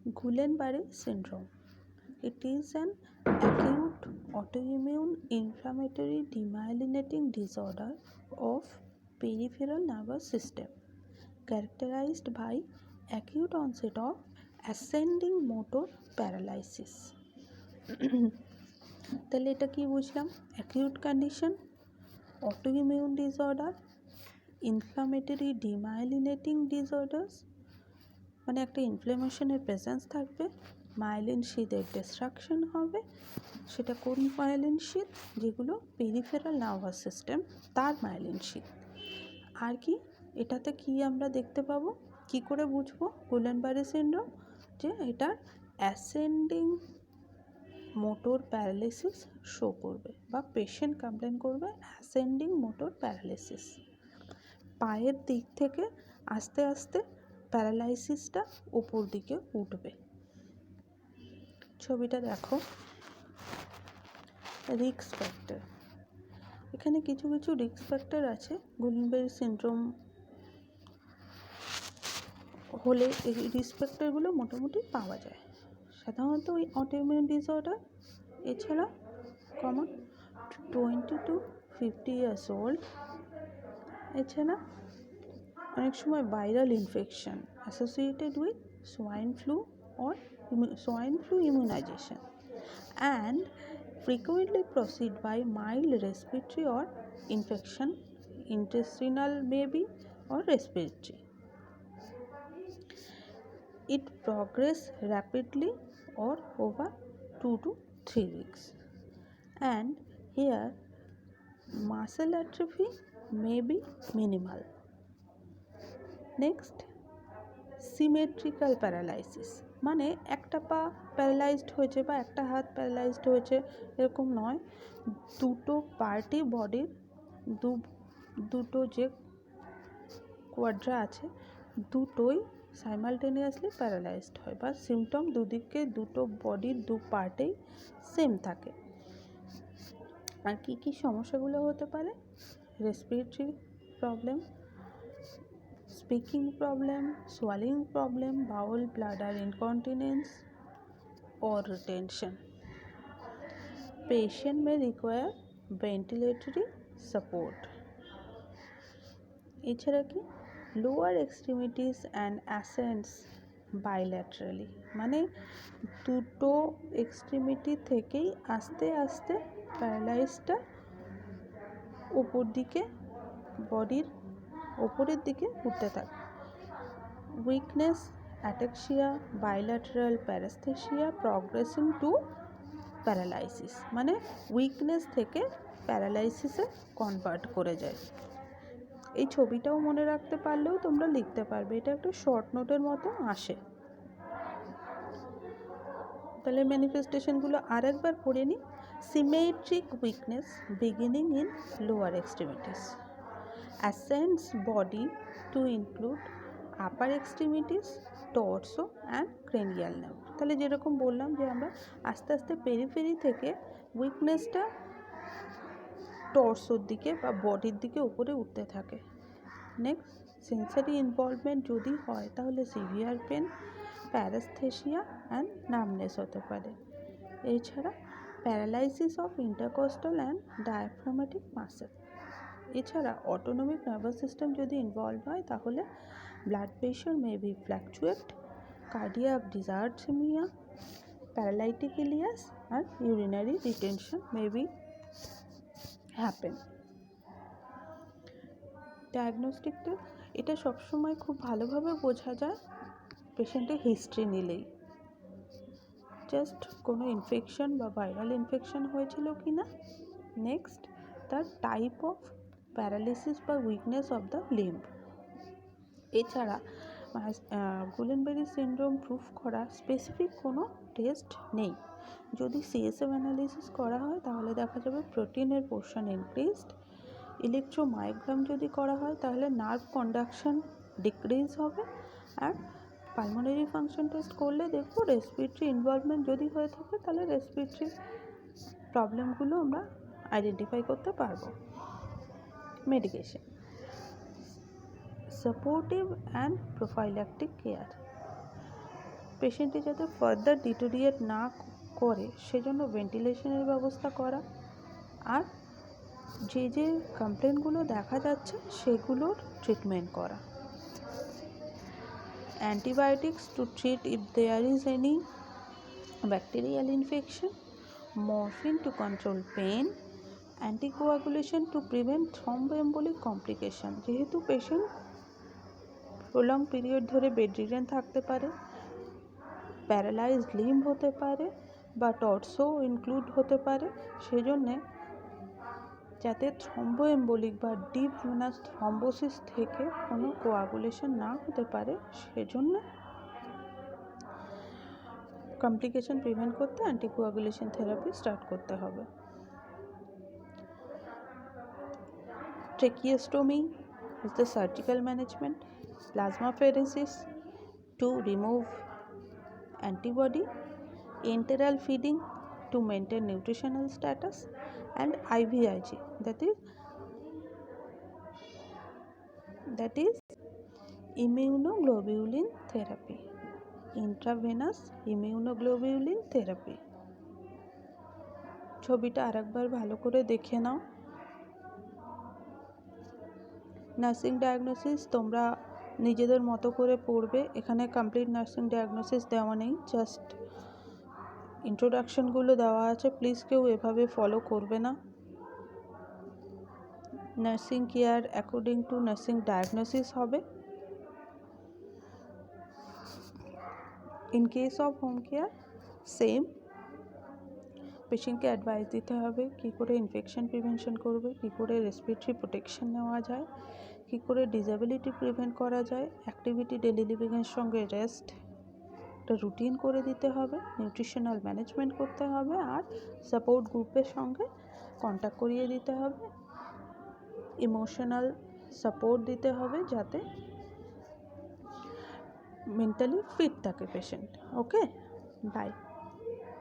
Guillain-Barré syndrome. It is an acute autoimmune inflammatory demyelinating disorder of peripheral nervous system characterized by acute onset of ascending motor paralysis. তাহলে এটা কি বুঝলাম? Acute condition, autoimmune disorder, inflammatory demyelinating disorders, মানে একটা ইনফ্লামেশনের presence থাকবে, myelin শীথের distraction হবে। সেটা কোন মাইলিন শীথ? যেগুলো পেরিফেরাল নার্ভাস সিস্টেম তার মাইলিন শীথ। আর কি এটাতে কি আমরা দেখতে পাবো? কি করে বুঝবো গুইলেন-বারে সিনড্রোম? যে এটার অ্যাসেন্ডিং মোটর প্যারালিসিস শো করবে বা পেশেন্ট কমপ্লেন করবে অ্যাসেন্ডিং মোটর প্যারালিসিস। পায়ের দিক থেকে আস্তে আস্তে প্যারালাইসিসটা উপর দিকে উঠবে। ছবিটা দেখো, রিস্ক ফ্যাক্টর। এখানে কিছু কিছু রিস্ক ফ্যাক্টর আছে গুইলেন-বারে সিনড্রোম হলে এই রিস্ক ফ্যাক্টরগুলো মোটামুটি পাওয়া যায়। সাধারণত ওই অটোইমিউন ডিসঅর্ডার, এছাড়া কমন 20 to 50 years old, এছাড়া অনেক সময় viral infection associated with swine flu or swine flu immunization, and frequently proceed by mild respiratory or infection, intestinal maybe or respiratory. It progress rapidly or over 2 to 3 weeks, and here muscle atrophy may be minimal. Next, symmetrical paralysis, মানে একটা পা paralysed হয়েছে বা একটা হাত paralysed হয়েছে এরকম নয়, দুটো পার্টি বডির দুটো যে কোয়াড্রা আছে দুটোই সাইমালটেনিয়াসলি প্যারালাইজড হয় বা সিমটম দুদিকে দুটো বডির দু পার্টেই সেম থাকে। আর কি কি সমস্যাগুলো হতে পারে? Respiratory problem, speaking problem, swallowing problem, bowel bladder incontinence or retention. Patient may require ventilatory support. এছাড়া কি lower extremities and ascends bilaterally, মানে দুটো এক্সট্রিমিটি থেকেই আস্তে আস্তে প্যারালাইজটা উপর দিকে বডির ওপরের দিকে উঠতে থাকে। Weakness, ataxia, bilateral paraesthesia progressing to paralysis, মানে উইকনেস থেকে প্যারালাইসিসে কনভার্ট করে যায়। এই ছবিটাও মনে রাখতে পারলেও তোমরা লিখতে পারবে, এটা একটা শর্ট নোটের মতো আসে। তাহলে ম্যানিফেস্টেশনগুলো আর একবার পড়ে নিই। Symmetric weakness beginning in lower extremities, ascends body to include upper extremities, torso and cranial nerve. তাহলে যেরকম বললাম যে আমরা আস্তে আস্তে পেরিফেরি থেকে উইকনেসটা টর্সোর দিকে বা বডির দিকে উপরে উঠতে থাকে। নেক্সট, সেন্সারি ইনভলভমেন্ট যদি হয় তাহলে severe pain, paraesthesia and numbness হতে পারে। এছাড়া paralysis of intercostal and diaphragmatic muscle. এছাড়া অটোনমিক নার্ভাস সিস্টেম যদি ইনভলভ হয় তাহলে blood pressure may be fluctuate, cardiac dysrhythmia, paralytic ileus আর urinary retention may be happen. ডায়াগনস্টিকটা এটা সবসময় খুব ভালোভাবে বোঝা যায় পেশেন্টের হিস্ট্রি নিলেই, জাস্ট কোনো ইনফেকশন বা ভাইরাল ইনফেকশন হয়েছিল কি না। নেক্সট, তার টাইপ অফ প্যারালিসিস বা উইকনেস অফ দ্য লিম্ব। এছাড়া গুইলেন-বারে সিনড্রোম প্রুফ করা স্পেসিফিক কোনো টেস্ট নেই। যদি সিএসএফ অ্যানালিসিস করা হয় তাহলে দেখা যাবে প্রোটিনের পোর্শন ইনক্রিজড। ইলেকট্রোমায়োগ্রাম যদি করা হয় তাহলে নার্ভ কন্ডাকশন ডিক্রিজ হবে। আর পালমোনারি ফাংশন টেস্ট করলে দেখব রেসপিরেটরি ইনভলভমেন্ট যদি হয়ে থাকে তাহলে রেসপিরেটরি প্রবলেমগুলো আমরা আইডেন্টিফাই করতে পারবো। Medication, supportive and prophylactic care. পেশেন্টটি যাতে ফার্দার ডিটোরিয়েট না করে সেজন্য ভেন্টিলেশনের ব্যবস্থা করা, আর যে যে কমপ্লেনগুলো দেখা যাচ্ছে সেগুলোর ট্রিটমেন্ট করা। Antibiotics to treat if there is any bacterial infection, morphine to control pain, anticoagulation to prevent thromboembolic complication. যেহেতু পেশেন্ট প্রলং পিরিয়ড ধরে বেডরিডেন থাকতে পারে, প্যারালাইজড লিম্ব হতে পারে বা টর্সো ইনক্লুড হতে পারে, সেজন্যে যাতে থ্রম্বোএম্বোলিক বা ডিপ ভেনাস থ্রম্বোসিস থেকে কোনো কোয়াগুলেশন না হতে পারে সেজন্য কমপ্লিকেশন প্রিভেন্ট করতে অ্যান্টিকোয়াগুলেশন থেরাপি স্টার্ট করতে হবে। Tracheostomy is the surgical management. Plasmapheresis to remove antibody, enteral feeding to maintain nutritional status, and IVIG, that is immunoglobulin therapy, intravenous immunoglobulin therapy. ছবিটা আরেকবার ভালো করে দেখে নাও। নার্সিং ডায়াগনোসিস তোমরা নিজেদের মতো করে পড়বে, এখানে কমপ্লিট নার্সিং ডায়াগনোসিস দেওয়া নেই, জাস্ট ইন্ট্রোডাকশনগুলো দেওয়া আছে। প্লিজ কেউ এভাবে ফলো করবে না। Nursing care according to nursing diagnosis হবে। In case of home care same, পেশেন্টকে অ্যাডভাইস দিতে হবে কী করে ইনফেকশন প্রিভেনশন করবে, কী করে রেসপিরেটরি প্রোটেকশন নেওয়া যায়, কী করে ডিসেবিলিটি প্রিভেন্ট করা যায়, অ্যাক্টিভিটি ডেলি লিভিংয়ের সঙ্গে রেস্ট একটা রুটিন করে দিতে হবে, নিউট্রিশনাল ম্যানেজমেন্ট করতে হবে, আর সাপোর্ট গ্রুপের সঙ্গে কন্ট্যাক্ট করিয়ে দিতে হবে, ইমোশনাল সাপোর্ট দিতে হবে যাতে মেন্টালি ফিট থাকে পেশেন্ট। Okay, by.